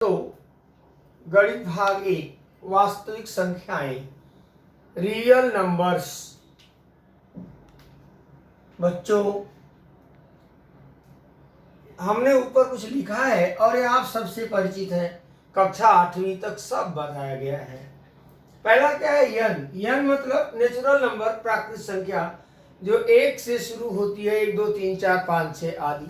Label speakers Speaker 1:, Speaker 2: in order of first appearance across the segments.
Speaker 1: तो गणित भाग 1 वास्तविक संख्याएं रियल नंबर्स। बच्चों, हमने ऊपर कुछ लिखा है और ये आप सबसे परिचित है। कक्षा 8वीं तक सब बताया गया है। पहला क्या है? यन मतलब नेचुरल नंबर, प्राकृतिक संख्या जो 1 से शुरू होती है, 1 2 3 4 5 6 आदि।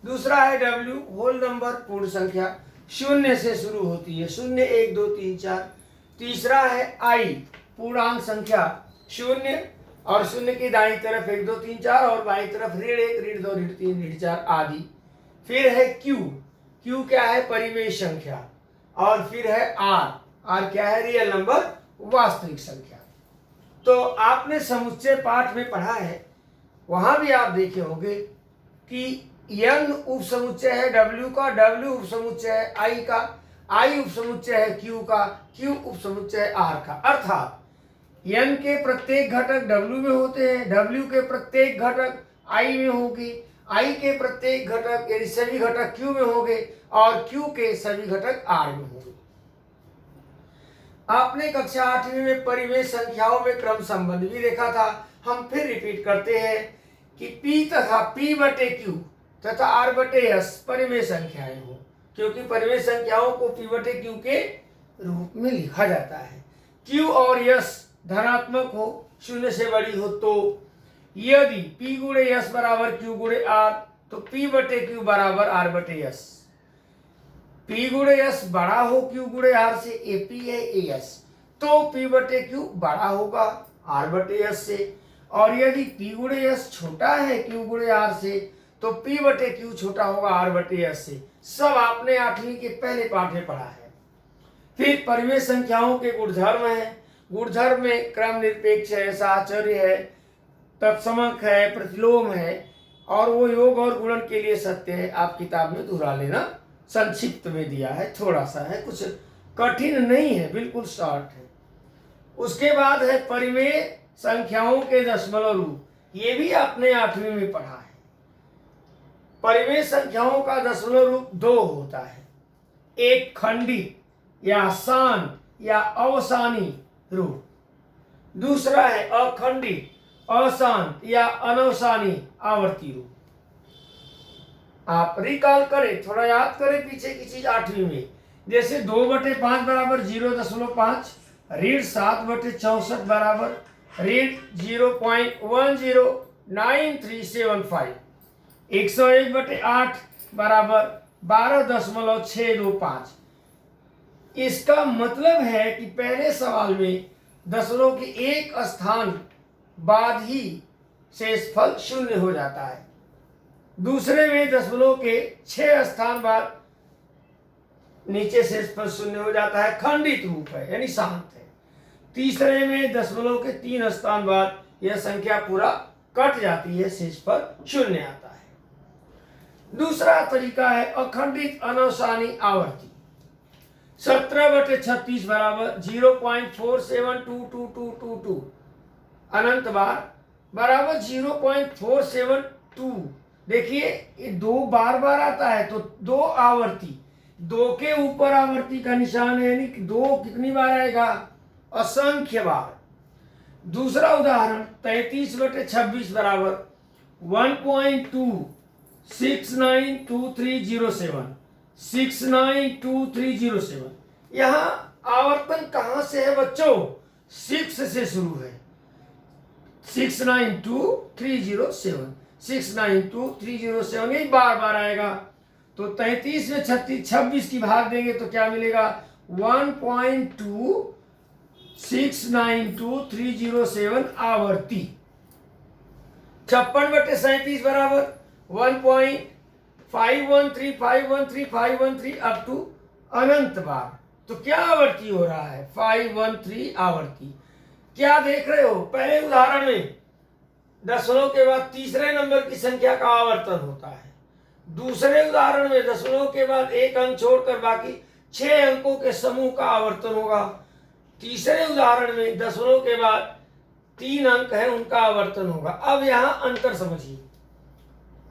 Speaker 1: दूसरा है डब्ल्यू, होल नंबर, पूर्ण संख्या, 0 से शुरू होती है, 0 1 2 3 4। तीसरा है आई, पूर्णांक संख्या, 0 और 0 की दाईं तरफ 1 2 3 4 और बाईं तरफ ऋण 1 ऋण 2 ऋण 3 ऋण 4 आदि। फिर है क्यू, क्यू क्या है? परिमेय संख्या। और फिर है आर, आर क्या है? रियल नंबर, वास्तविक संख्या। तो आपने समुच्चय पाठ में पढ़ा है, वहां भी आप देखे होंगे कि यन उप समुच्चय है डब्ल्यू का, डब्ल्यू उप समुच्चय है आई का, आई उप समुच्चय है क्यू का, क्यू उप समुच्चय है आर का। अर्थात यन के प्रत्येक घटक डब्ल्यू में होते हैं, डब्ल्यू के प्रत्येक घटक आई में होंगे, आई के प्रत्येक घटक यानी सभी घटक क्यू में होंगे और क्यू के सभी घटक आर में होंगे। आपने कक्षा 8वीं में परिमेय संख्याओं में क्रम संबंध भी देखा था। हम फिर रिपीट करते हैं कि P तथा P बटे Q तथा R बटे S परिमेय संख्याएं हो, क्योंकि परिमेय संख्याओं को P बटे Q के रूप में लिखा जाता है। Q और S धनात्मक हो, 0 से बड़ी हो तो यदि P गुणे S बराबर Q गुणे R तो P बटे Q बराबर R बटे S। P गुणे S बड़ा हो Q गुणे R से, AP है AS, तो P बटे Q बड़ा होगा R बटे S से। और यदि P गुणे S छोटा है Q गुणे R से तो P बटे Q छोटा होगा R बटे S से। सब आपने 8वीं के पहले पाठ में पढ़ा है। फिर परिमेय संख्याओं के गुणधर्म है। गुणधर्म में क्रम निरपेक्ष है, साहचर्य है, तत्समक है, प्रतिलोम है और वो योग और गुणन के लिए सत्य है। आप किताब में दोहरा लेना, संक्षिप्त में दिया है, थोड़ा सा है, कुछ कठिन नहीं है, बिल्कुल शॉर्ट है। उसके बाद है परिमेय संख्याओं के दशमलव रूप। ये भी आपने 8वीं में पढ़ा है। परिमेय संख्याओं का दशमलव रूप 2 होता है, एक खंडित या शांत या अवसानी रूप, दूसरा है अखंडित, अशांत या अनवसानी आवर्ती रूप। आप रिकॉल करें, थोड़ा याद करें पीछे की चीज 8वीं में। जैसे 2 बटे 5 बराबर 0.5, ऋण 7 बटे 64 बराबर ऋण 0.109375, 101 बटे 8 बराबर 12.625। इसका मतलब है कि पहले सवाल में दशमलव के एक स्थान बाद ही शेषफल 0 हो जाता है, दूसरे में दशमलव के 6 स्थान बाद नीचे शेषफल 0 हो जाता है, खंडित रूप है यानी शांत है। तीसरे में दशमलव के 3 स्थान बाद यह संख्या पूरा कट जाती है, शेषफल 0 आता है। दूसरा तरीका है अखंडित अनवसानी आवर्ती। 17 बटे 36 बराबर 0.472222 अनंत बार बराबर 0.472। देखिए ये 2 बार बार आता है तो 2 आवर्ती, 2 के ऊपर आवर्ती का निशान है, यानी 2 कितनी बार आएगा? असंख्य बार। दूसरा उदाहरण 33 बटे 26 बराबर 1.2692307, 692307। यहाँ आवर्तन कहाँ से है बच्चों? 6 से शुरू है, 692307, 692307 यही बार बार आएगा। तो 33 में 26 की भाग देंगे तो क्या मिलेगा? 1.26922307 आवर्ती। 56 बटे 37 बराबर 1.513513 अप टू अनंत बार। तो क्या आवर्ती हो रहा है? 513 आवर्ती। क्या देख रहे हो? पहले उदाहरण में दशमलव के बाद तीसरे नंबर की संख्या का आवर्तन होता है, दूसरे उदाहरण में दशमलव के बाद एक अंक छोड़कर बाकी 6 अंकों के समूह का आवर्तन होगा, तीसरे उदाहरण में दशमलव के बाद 3 अंक है उनका आवर्तन होगा। अब यहाँ अंतर समझिए।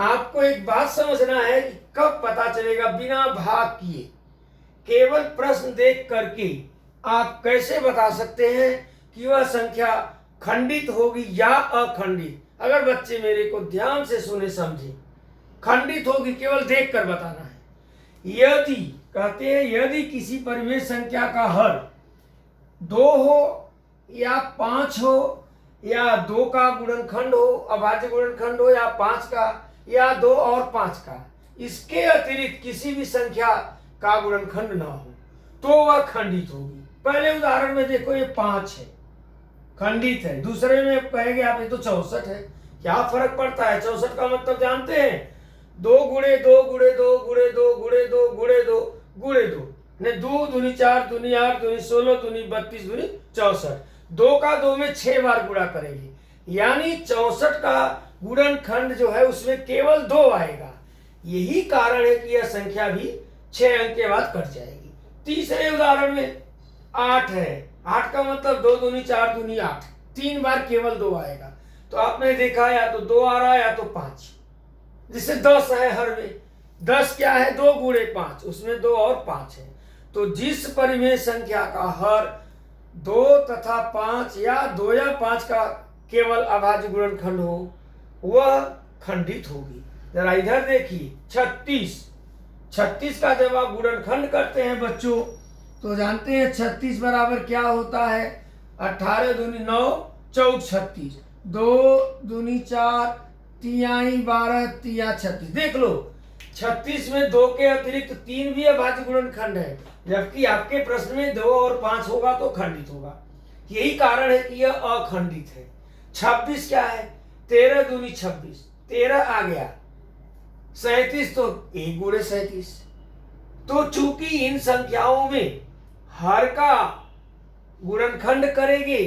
Speaker 1: आपको एक बात समझना है कि कब पता चलेगा बिना भाग किए केवल प्रश्न देख करके आप कैसे बता सकते हैं कि वह संख्या खंडित होगी या अखंडित? अगर बच्चे मेरे को ध्यान से सुने समझे, खंडित होगी केवल देख कर बताना है। यदि कहते हैं यदि किसी परिमेय संख्या का हर 2 हो या 5 हो या 2 का गुणनखंड हो, अभाज्य गुणनखंड हो, या 5 का या 2 और 5 का, इसके अतिरिक्त किसी भी संख्या का गुणनखंड ना हो तो वह खंडित होगी। पहले उदाहरण में देखो, ये 5 है, खंडित है। दूसरे में कहेंगे आप ये तो 64 है। क्या फर्क पड़ता है? 64 का मतलब जानते हैं, 2 गुणे 2 गुणे 2 गुणे 2 गुणे 2 गुणे 2 गुणे 2 ने 2 दूनी 4 दूनी 8 दूनी 16 दूनी 32 दूनी 64। 2 का 2 में 6 बार गुणा करेंगे, यानी 64 का गुणनखंड जो है उसमें केवल 2 आएगा। यही कारण है कि यह संख्या भी 6 अंक के बाद कट जाएगी। तीसरे उदाहरण में 8 है। 8 का मतलब 2 दूनी 4 दूनी 8, 3 बार केवल 2 आएगा। तो आपने देखा या तो 2 आ रहा है या तो 5। जिससे 10 है हर में। 10 क्या है? 2 गुणे 5, उसमें 2 और 5 है। तो जिस परिमेय संख्या का हर 2 तथा 5 या 2 या 5 का केवल अभाज्य गुणनखंड हो वह खंडित होगी। जरा इधर देखिए, 36 का जब आप गुणनखंड करते हैं बच्चों तो जानते हैं 36 बराबर क्या होता है? 18 दूनी 9 14 36, 2 दूनी 4 तिहाई 12 तिया 36। देख लो, 36 में 2 के अतिरिक्त 3 भी अभाज्य गुणनखंड है, जबकि आपके प्रश्न में 2 और 5 होगा तो खंडित होगा। यही कारण है कि यह अखंडित है। 26 क्या है? 13 दूनी 26, 13 आ गया। 37 तो 1 गुणे 37। तो चूंकि इन संख्याओं में हर का गुणनखंड करेंगे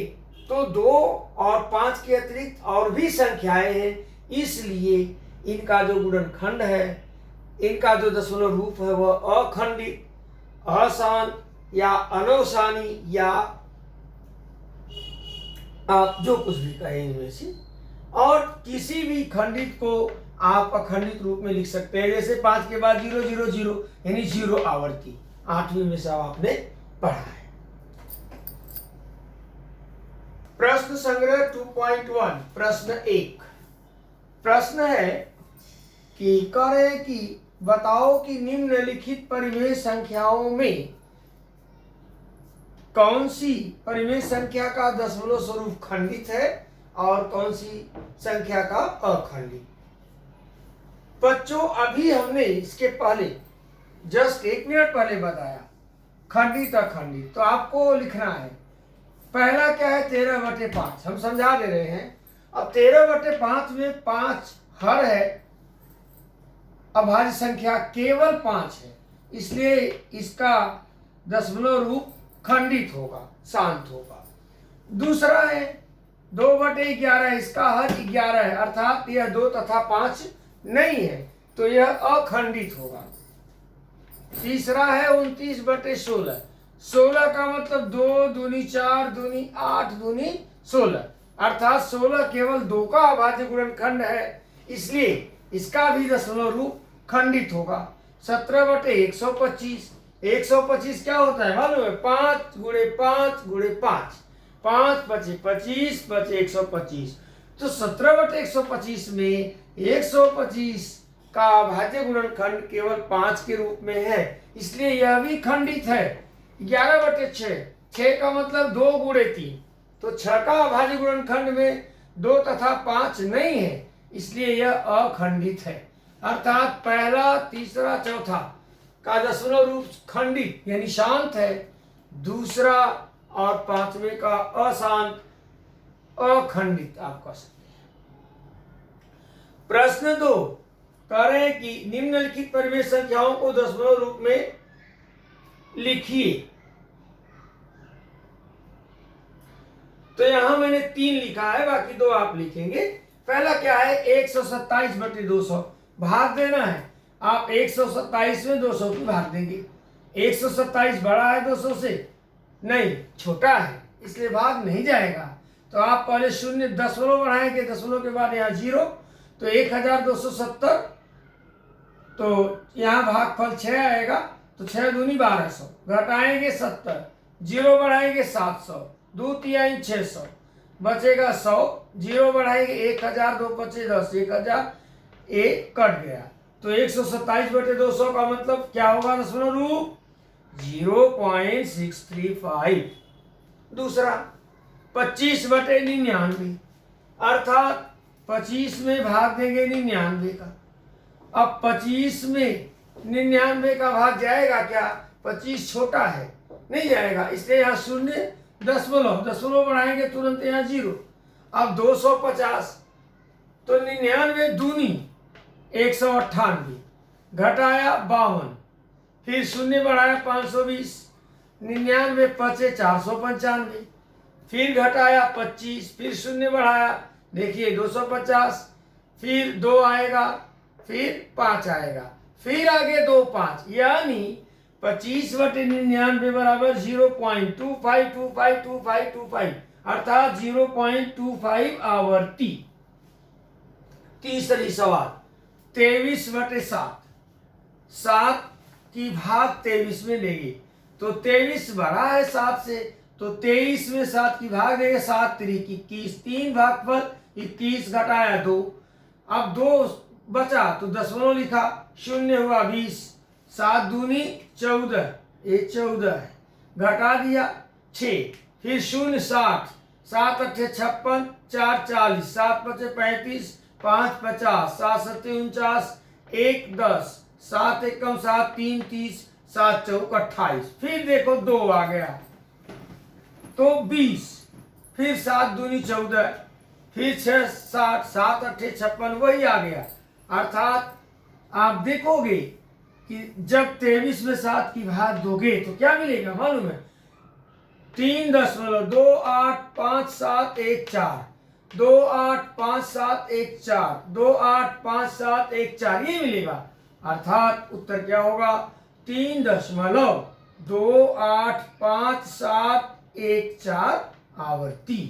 Speaker 1: तो 2 और 5 के अतिरिक्त और भी संख्याएं हैं, इसलिए इनका जो गुणनखंड है, इनका जो दशमलव रूप है वह अखंडित, अशांत या अनवसानी या आप जो कुछ भी कहें इनमें से, और किसी भी खंडित को आप अखंडित रूप में लिख सकते हैं। जैसे 5 के बाद 0 0 0 यानी 0 आवर्ती। 8वीं में से आपने पढ़ा है। प्रश्न संग्रह 2.1 प्रश्न 1 प्रश्न है कि करें कि बताओ कि निम्नलिखित परिमेय संख्याओं में कौन सी परिमेय संख्या का दशमलव स्वरूप खंडित है और कौन सी संख्या का अखंडित। बच्चों अभी हमने इसके पहले जस्ट 1 मिनट पहले बताया खंडित अखंडित। तो आपको लिखना है, पहला क्या है? 13/5 हम समझा दे रहे हैं। अब 13/5 में 5 हर है, अभाज्य संख्या केवल 5 है, इसलिए इसका दशमलव रूप खंडित होगा, शांत होगा। दूसरा है 2/11, इसका हर 11 है, अर्थात यह 2 तथा 5 नहीं है, तो यह अखंडित होगा। तीसरा है 29/16, 16 का मतलब 2 दूनी 4 दूनी 8 दूनी 16, अर्थात 16 केवल 2 का अभाज्य गुणनखंड है, इसलिए इसका भी दशमलव रूप खंडित होगा। 17/125, 125 क्या होता है मालूम है? 5 गुणे 5 गुणे 5, 5 बचे 25 बचे 125। तो 17/125 में 125 का अभाज्य गुणनखंड केवल 5 के रूप में है, इसलिए यह भी खंडित है। 11/6, 6 का मतलब 2 गुणे 3, तो 6 का अभाज्य गुणनखंड में 2 तथा 5 नहीं है, इसलिए यह अखंडित है। अर्थात पहला, तीसरा, चौथा का दशमलव रूप खंडित यानी शांत है, दूसरा और 5वें का अशांत अखंडित आप कह सकते हैं। प्रश्न 2 करें कि निम्नलिखित परिमेय संख्याओं को दशमलव रूप में लिखिए। तो यहां मैंने 3 लिखा है, बाकी 2 आप लिखेंगे। पहला क्या है? 127/200 भाग देना है। आप 127 में 200 की भाग देंगे। 127 बड़ा है 200 से? नहीं, छोटा है, इसलिए भाग नहीं जाएगा। तो आप पहले शून्य दशमलव बढ़ाएंगे, दशमलव के बाद यहाँ 0, तो 1270, तो यहाँ भागफल 6 आएगा, तो 6 दूनी 1200, घटाएंगे 70, 0 बढ़ाएंगे 700, 2 तिहाई 600, बचेगा 100, 0 बढ़ाएंगे 1000, 2 पचे 10, 1000, एक कट गया। तो 127/200 का मतलब क्या होगा दशमलव रूप? 0.635। दूसरा 25/99, अर्थात 25 में भाग देंगे 99 का। अब 25 में 99 का भाग जाएगा क्या? 25 छोटा है, नहीं जाएगा, इसलिए यहाँ शून्य, दशमलव बढ़ाएंगे तुरंत यहाँ 0। अब 250, तो 99 दूनी 198, घटाया 52, फिर शून्य बढ़ाया 520, 99 पचे 495, फिर घटाया 25, फिर शून्य बढ़ाया, देखिए 250, फिर 2 आएगा, फिर 5 आएगा, फिर आगे 2 5, यानी 25/99 बराबर 0.252525, अर्थात 0.25 आवर्ती। तीसरी सवाल 23/7, 7 की भाग 23 में लेंगे, तो 23 बड़ा है 7 से, तो 23 में 7 की भाग देंगे, 7 3 21, 3 भागफल 21, घटाया 2, अब 2 बचा तो दशमलव लिखा, शून्य हुआ 20, 7 दूनी 14, ये 14 है, घटा दिया 6, फिर शून्य 60, 7 8 56, 4 40, 7 5 35, 5 50, 7 7 49, 1 10, 7 1 7 3 30, 7 4 28, फिर देखो 2 आ गया तो 20, फिर 7 दूनी 14, फिर 6 60, 7 8 56, वही आ गया। अर्थात आप देखोगे कि जब 23 में 7 की भाग दोगे तो क्या मिलेगा मालूम है? 3.285714, 285714, 285714, ये मिलेगा। अर्थात उत्तर क्या होगा? 3.285714 आवर्ती।